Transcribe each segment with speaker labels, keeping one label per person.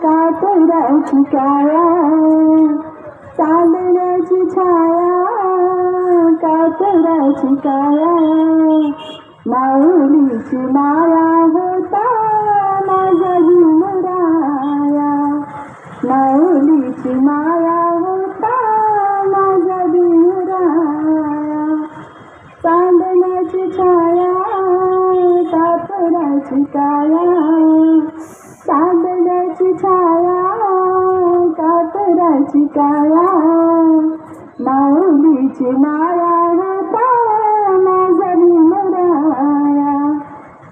Speaker 1: कातराची काया चांदण्याची छाया कातराची काया माऊलीची माया होता माझा भीमराया माऊलीची माया होता माझा भीमराया चांदण्याची छाया कातराची काया चांदण्याची छाया कातराची काया माऊलीची माया होता माझा भीमराया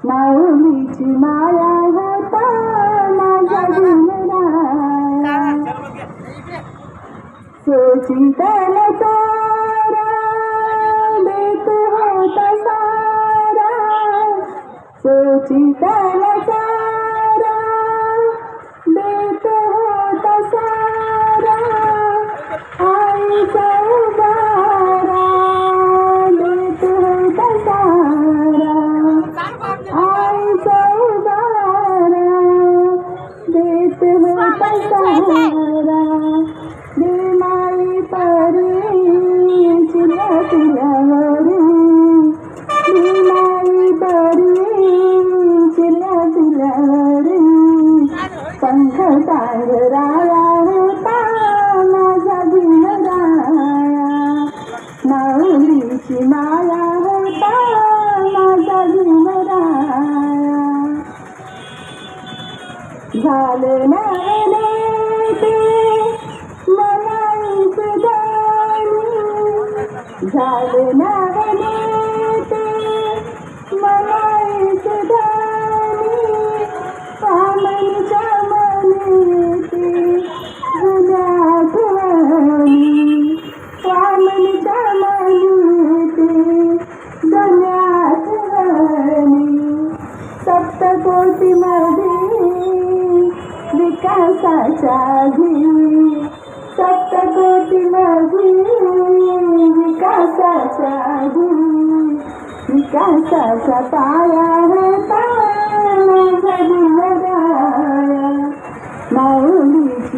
Speaker 1: माऊलीची माया होता माझा भीमराया सोचितल सारा देत होता सारा सोचितल सारा देत होता सारा आईचा उबारा देत होता सारा आईचा उबारा देत होता सारा बेमाई परी चिल्या तुल्यावरी बेमाई परी चिल्या तुल्यावरी पंख तांगराया होता माझा भीमराया माऊलीची माया होता माझा भीमराया झाले नवले ते मनाईचे दानी झाले नवले ते मनाईचे दानी पामणीच्या मनेते जुन्या आठवणी पामणीच्या मनेते जुन्या आठवणी सप्तकोटीमध्ये विकासाच्या आधी सप्तकोटीमध्ये विकासाच्या आधी विकासाचा पाया होता माझा भीमराया माऊलीची